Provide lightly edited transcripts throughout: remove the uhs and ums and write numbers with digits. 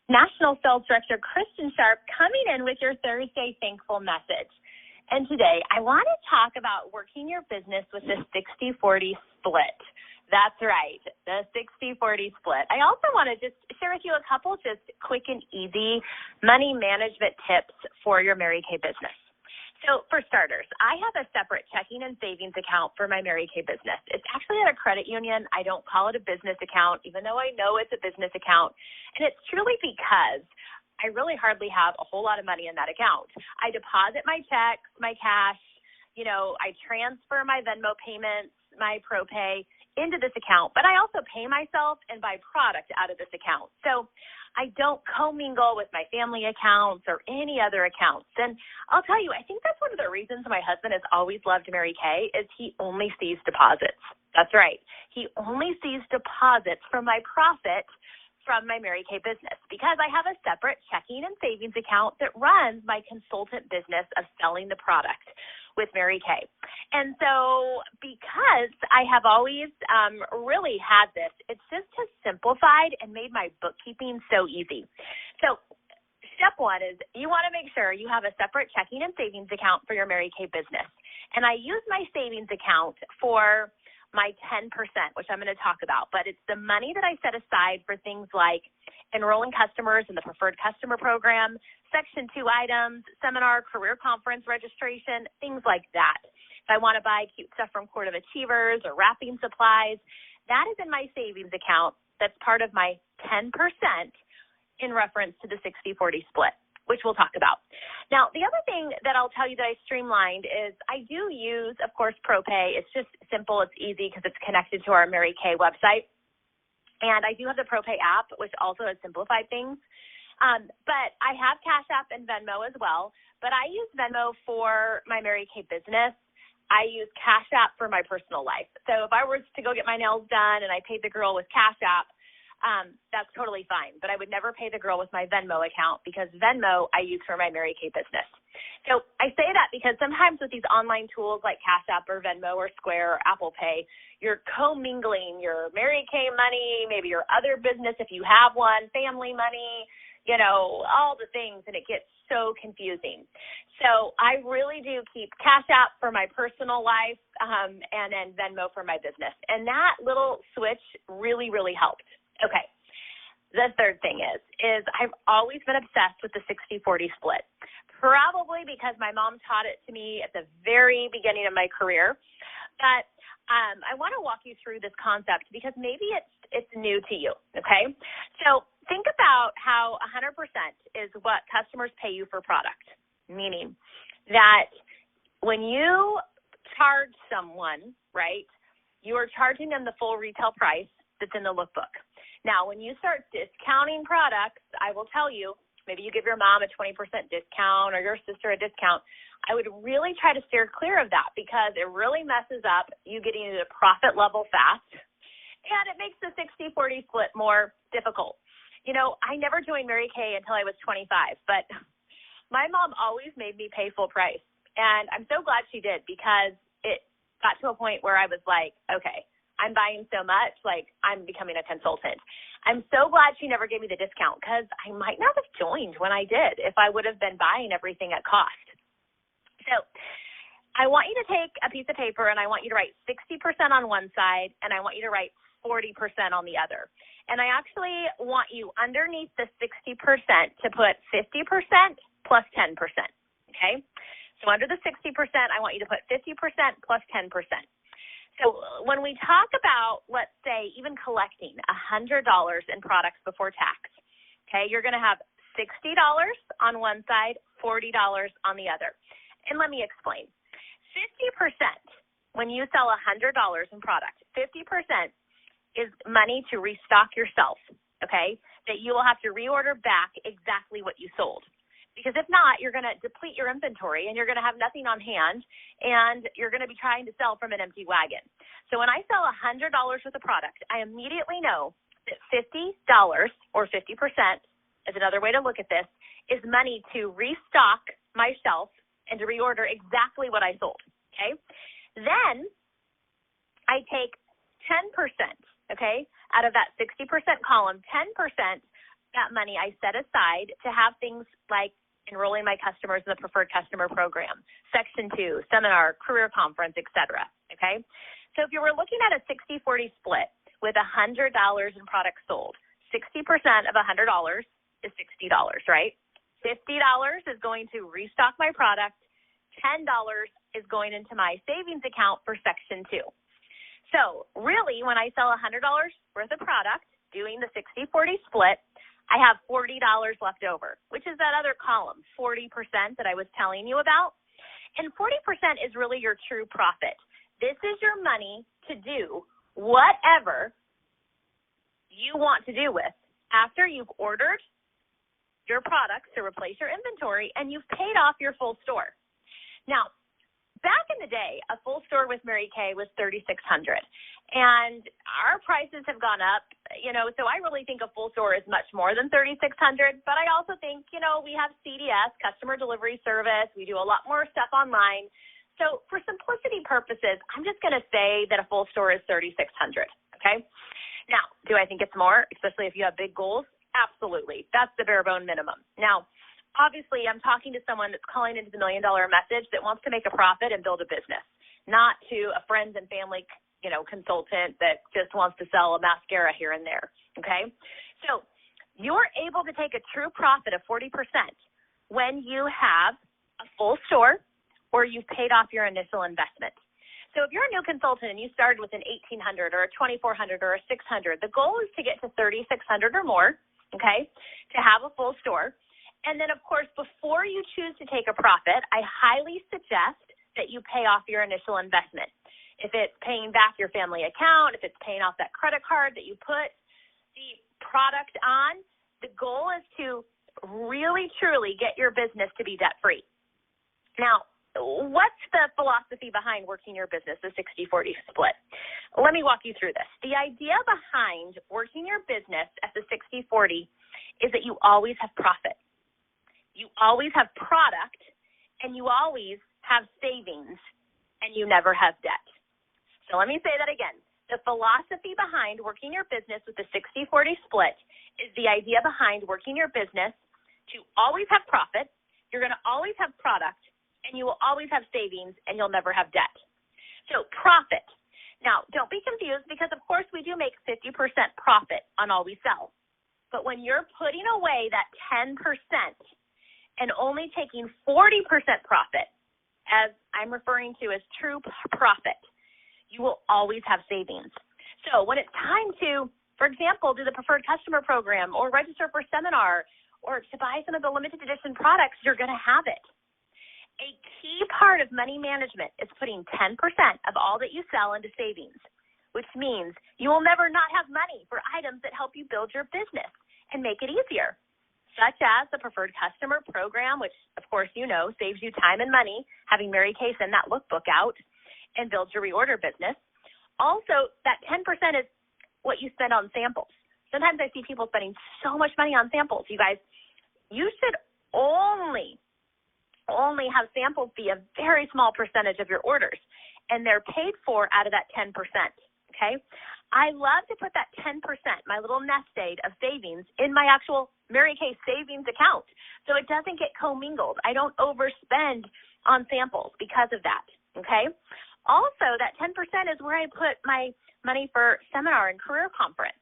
National Sales Director Kristin Sharpe coming in with your Thursday Thankful message. And today I want to talk about working your business with the 60-40 split. That's right, the 60-40 split. I also want to just share with you a couple just quick and easy money management tips for your Mary Kay business. So for starters, I have a separate checking and savings account for my Mary Kay business. It's actually at a credit union. I don't call it a business account, even though I know it's a business account. And it's truly because I really hardly have a whole lot of money in that account. I deposit my checks, my cash, I transfer my Venmo payments, my ProPay into this account, but I also pay myself and buy product out of this account. So I don't commingle with my family accounts or any other accounts. And I'll tell you, I think that's one of the reasons my husband has always loved Mary Kay is he only sees deposits. That's right. He only sees deposits from my profit from my Mary Kay business because I have a separate checking and savings account that runs my consultant business of selling the product with Mary Kay. And so because I have always really had this, it's just has simplified and made my bookkeeping so easy. So step one is you want to make sure you have a separate checking and savings account for your Mary Kay business. And I use my savings account for my 10%, which I'm going to talk about, but it's the money that I set aside for things like enrolling customers in the preferred customer program, Section 2 items, seminar, career conference registration, things like that. If I want to buy cute stuff from Court of Achievers or wrapping supplies, that is in my savings account. That's part of my 10% in reference to the 60-40 split, which we'll talk about. Now, the other thing that I'll tell you that I streamlined is I do use, of course, ProPay. It's just simple. It's easy because it's connected to our Mary Kay website. And I do have the ProPay app, which also has simplified things. But I have Cash App and Venmo as well. But I use Venmo for my Mary Kay business. I use Cash App for my personal life. So if I were to go get my nails done and I paid the girl with Cash App, that's totally fine. But I would never pay the girl with my Venmo account because Venmo I use for my Mary Kay business. So I say that because sometimes with these online tools like Cash App or Venmo or Square or Apple Pay, you're commingling your Mary Kay money, maybe your other business if you have one, family money, all the things, and it gets so confusing. So I really do keep Cash App for my personal life and then Venmo for my business. And that little switch really, really helped. Okay, the third thing is I've always been obsessed with the 60-40 split, probably because my mom taught it to me at the very beginning of my career. But I want to walk you through this concept because maybe it's new to you, okay? So think about how 100% is what customers pay you for product, meaning that when you charge someone, right, you are charging them the full retail price that's in the lookbook. Now, when you start discounting products, I will tell you, maybe you give your mom a 20% discount or your sister a discount. I would really try to steer clear of that because it really messes up you getting to the profit level fast, and it makes the 60-40 split more difficult. I never joined Mary Kay until I was 25, but my mom always made me pay full price, and I'm so glad she did because it got to a point where I was like, okay, I'm buying so much, like I'm becoming a consultant. I'm so glad she never gave me the discount because I might not have joined when I did if I would have been buying everything at cost. So I want you to take a piece of paper and I want you to write 60% on one side and I want you to write 40% on the other. And I actually want you underneath the 60% to put 50% plus 10%, okay? So under the 60%, I want you to put 50% plus 10%. So when we talk about, let's say, even collecting $100 in products before tax, okay, you're going to have $60 on one side, $40 on the other. And let me explain. 50%, when you sell $100 in product, 50% is money to restock yourself, okay, that you will have to reorder back exactly what you sold. Because if not, you're going to deplete your inventory and you're going to have nothing on hand and you're going to be trying to sell from an empty wagon. So when I sell $100 worth of product, I immediately know that $50 or 50% is another way to look at this, is money to restock my shelf and to reorder exactly what I sold, okay? Then I take 10%, okay, out of that 60% column, 10% that money I set aside to have things like enrolling my customers in the preferred customer program, Section 2, seminar, career conference, etc. Okay? So if you were looking at a 60-40 split with $100 in products sold, 60% of $100 is $60, right? $50 is going to restock my product. $10 is going into my savings account for Section 2. So really, when I sell $100 worth of product, doing the 60-40 split, I have $40 left over, which is that other column, 40% that I was telling you about. And 40% is really your true profit. This is your money to do whatever you want to do with after you've ordered your products to replace your inventory and you've paid off your full store. Now, back in the day, a full store with Mary Kay was $3,600, and our prices have gone up, so I really think a full store is much more than $3,600, but I also think, we have CDS, customer delivery service, we do a lot more stuff online, so for simplicity purposes, I'm just going to say that a full store is $3,600, okay? Now, do I think it's more, especially if you have big goals? Absolutely. That's the bare bone minimum. Now, obviously, I'm talking to someone that's calling into the $1 Million Message that wants to make a profit and build a business, not to a friends and family, consultant that just wants to sell a mascara here and there, okay? So you're able to take a true profit of 40% when you have a full store or you've paid off your initial investment. So if you're a new consultant and you started with an $1,800 or a $2,400 or a $600, the goal is to get to $3,600 or more, okay, to have a full store. And then, of course, before you choose to take a profit, I highly suggest that you pay off your initial investment. If it's paying back your family account, if it's paying off that credit card that you put the product on, the goal is to really, truly get your business to be debt-free. Now, what's the philosophy behind working your business, the 60-40 split? Let me walk you through this. The idea behind working your business at the 60-40 is that you always have profit. You always have product, and you always have savings, and you never have debt. So let me say that again. The philosophy behind working your business with the 60-40 split is the idea behind working your business to always have profit, you're going to always have product, and you will always have savings, and you'll never have debt. So profit. Now, don't be confused because, of course, we do make 50% profit on all we sell. But when you're putting away that 10% and only taking 40% profit, as I'm referring to as true profit, you will always have savings. So when it's time to, for example, do the preferred customer program or register for a seminar or to buy some of the limited edition products, you're going to have it. A key part of money management is putting 10% of all that you sell into savings, which means you will never not have money for items that help you build your business and make it easier, such as the preferred customer program, which, of course, saves you time and money, having Mary Kay send that lookbook out and build your reorder business. Also, that 10% is what you spend on samples. Sometimes I see people spending so much money on samples. You guys, you should only have samples be a very small percentage of your orders, and they're paid for out of that 10%, okay? I love to put that 10%, my little nest egg of savings, in my actual Mary Kay savings account so it doesn't get commingled. I don't overspend on samples because of that, okay? Also, that 10% is where I put my money for seminar and career conference.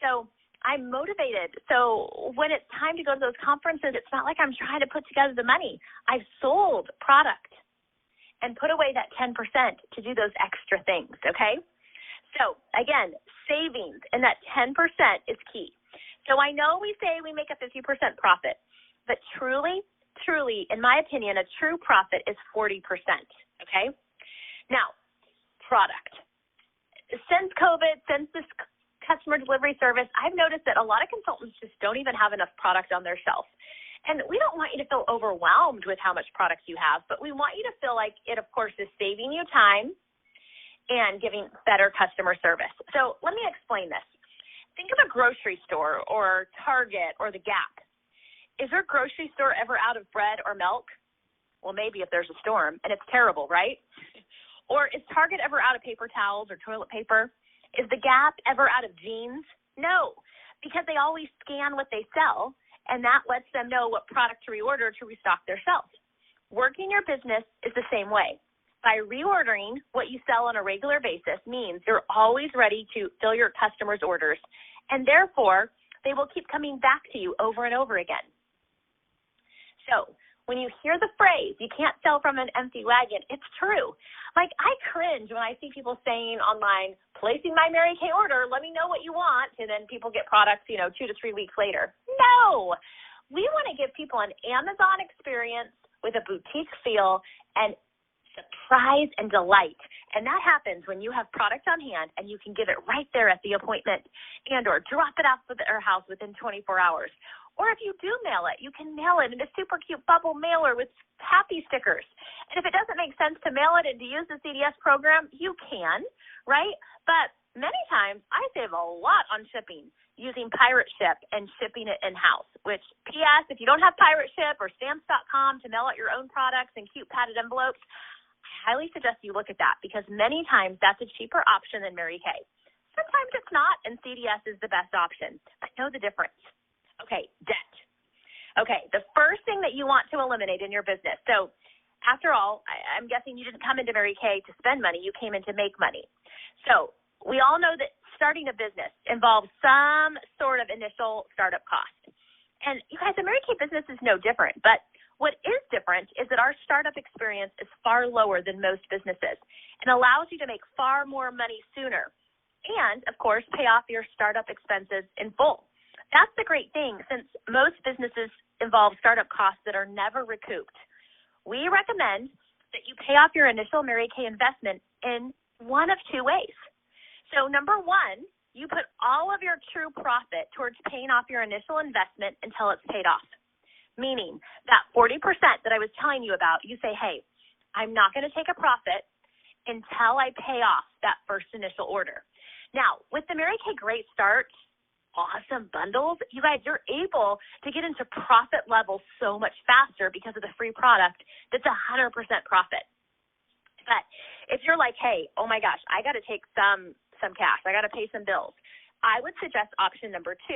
So I'm motivated. So when it's time to go to those conferences, it's not like I'm trying to put together the money. I've sold product and put away that 10% to do those extra things, okay? So, again, savings and that 10% is key. So I know we say we make a 50% profit, but truly, in my opinion, a true profit is 40%, okay? Now, product. Since COVID, since this customer delivery service, I've noticed that a lot of consultants just don't even have enough product on their shelf. And we don't want you to feel overwhelmed with how much product you have, but we want you to feel like it, of course, is saving you time and giving better customer service. So let me explain this. Think of a grocery store or Target or the Gap. Is your grocery store ever out of bread or milk? Well, maybe if there's a storm, and it's terrible, right? Or is Target ever out of paper towels or toilet paper? Is the Gap ever out of jeans? No. because they always scan what they sell, and that lets them know what product to reorder to restock their shelves. Working your business is the same way. By reordering what you sell on a regular basis means you're always ready to fill your customers' orders, and therefore they will keep coming back to you over and over again. So when you hear the phrase, you can't sell from an empty wagon, it's true. Like, I cringe when I see people saying online, placing my Mary Kay order, let me know what you want, and then people get products, 2 to 3 weeks later. No! We want to give people an Amazon experience with a boutique feel and surprise and delight. And that happens when you have product on hand and you can give it right there at the appointment and or drop it off at their house within 24 hours. Or if you do mail it, you can mail it in a super cute bubble mailer with happy stickers. And if it doesn't make sense to mail it and to use the CDS program, you can, right? But many times I save a lot on shipping using Pirate Ship and shipping it in-house, which, P.S., if you don't have Pirate Ship or Stamps.com to mail out your own products in cute padded envelopes, I highly suggest you look at that because many times that's a cheaper option than Mary Kay. Sometimes it's not, and CDS is the best option. But know the difference. Okay, debt. Okay, the first thing that you want to eliminate in your business. So after all, I'm guessing you didn't come into Mary Kay to spend money. You came in to make money. So we all know that starting a business involves some sort of initial startup cost. And you guys, the Mary Kay business is no different. But what is different is that our startup experience is far lower than most businesses and allows you to make far more money sooner and, of course, pay off your startup expenses in full. That's the great thing, since most businesses involve startup costs that are never recouped. We recommend that you pay off your initial Mary Kay investment in one of two ways. So number one, you put all of your true profit towards paying off your initial investment until it's paid off, meaning that 40% that I was telling you about, you say, hey, I'm not going to take a profit until I pay off that first initial order. Now, with the Mary Kay Great Start awesome bundles, you guys, you're able to get into profit levels so much faster because of the free product that's 100% profit. But if you're like, hey, oh my gosh, I got to take some cash, I got to pay some bills, I would suggest option number 2,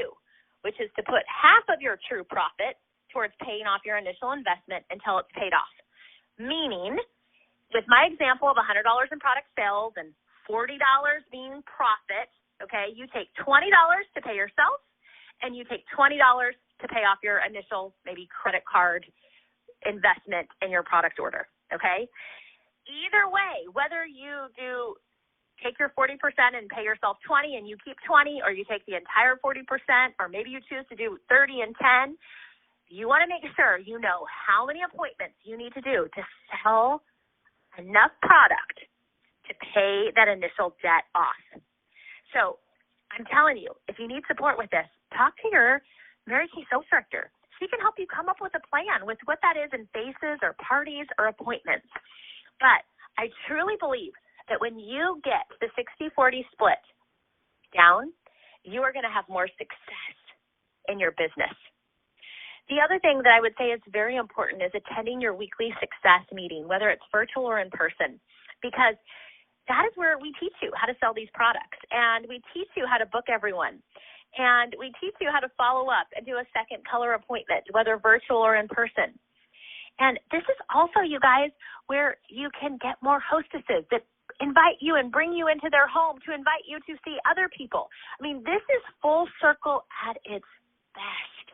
which is to put half of your true profit towards paying off your initial investment until it's paid off. Meaning, with my example of $100 in product sales and $40 being profit, okay, you take $20 to pay yourself, and you take $20 to pay off your initial maybe credit card investment in your product order, okay? Either way, whether you do take your 40% and pay yourself 20 and you keep 20, or you take the entire 40%, or maybe you choose to do 30 and 10, you want to make sure you know how many appointments you need to do to sell enough product to pay that initial debt off. So I'm telling you, if you need support with this, talk to your Mary Kay sales director. She can help you come up with a plan with what that is in faces or parties or appointments. But I truly believe that when you get the 60-40 split down, you are going to have more success in your business. The other thing that I would say is very important is attending your weekly success meeting, whether it's virtual or in person, because that is where we teach you how to sell these products, and we teach you how to book everyone, and we teach you how to follow up and do a second color appointment, whether virtual or in person. And this is also, you guys, where you can get more hostesses that invite you and bring you into their home to invite you to see other people. I mean, this is full circle at its best.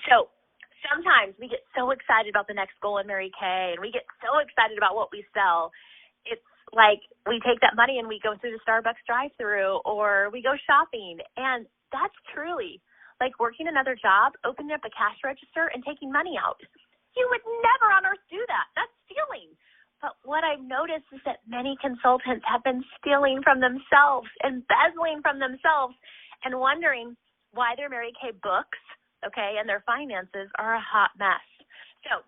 So sometimes we get so excited about the next goal in Mary Kay, and we get so excited about what we sell. It's like we take that money and we go through the Starbucks drive-thru, or we go shopping, and that's truly like working another job, opening up a cash register and taking money out. You would never on earth do that. That's stealing. But what I've noticed is that many consultants have been stealing from themselves, embezzling from themselves, and wondering why their Mary Kay books, okay, and their finances are a hot mess. So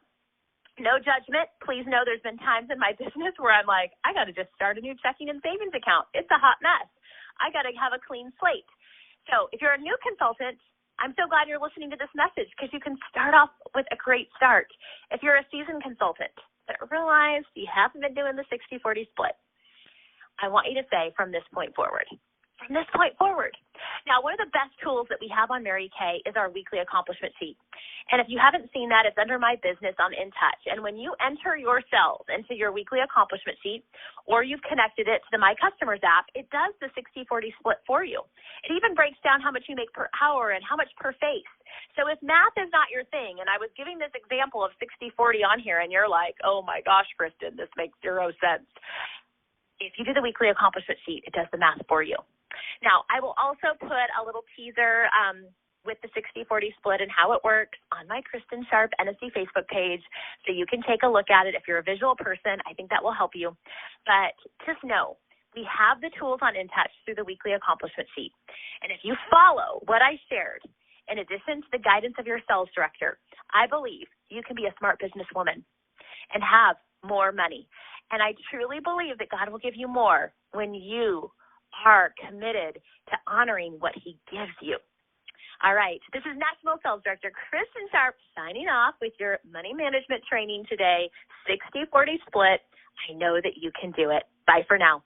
no judgment. Please know there's been times in my business where I'm like, I got to just start a new checking and savings account. It's a hot mess. I got to have a clean slate. So if you're a new consultant, I'm so glad you're listening to this message because you can start off with a great start. If you're a seasoned consultant but realize you haven't been doing the 60-40 split, I want you to say from this point forward, from this point forward. Now, one of the best tools that we have on Mary Kay is our weekly accomplishment sheet. And if you haven't seen that, it's under My Business on InTouch. And when you enter your sales into your weekly accomplishment sheet, or you've connected it to the My Customers app, it does the 60-40 split for you. It even breaks down how much you make per hour and how much per face. So if math is not your thing, and I was giving this example of 60-40 on here, and you're like, oh my gosh, Kristin, this makes zero sense. If you do the weekly accomplishment sheet, it does the math for you. Now, I will also put a little teaser with the 60-40 split and how it works on my Kristin Sharpe NSD Facebook page, so you can take a look at it. If you're a visual person, I think that will help you. But just know, we have the tools on InTouch through the weekly accomplishment sheet. And if you follow what I shared, in addition to the guidance of your sales director, I believe you can be a smart businesswoman and have more money. And I truly believe that God will give you more when you are committed to honoring what he gives you. All right. This is National Sales Director Kristin Sharpe signing off with your money management training today, 60-40 split. I know that you can do it. Bye for now.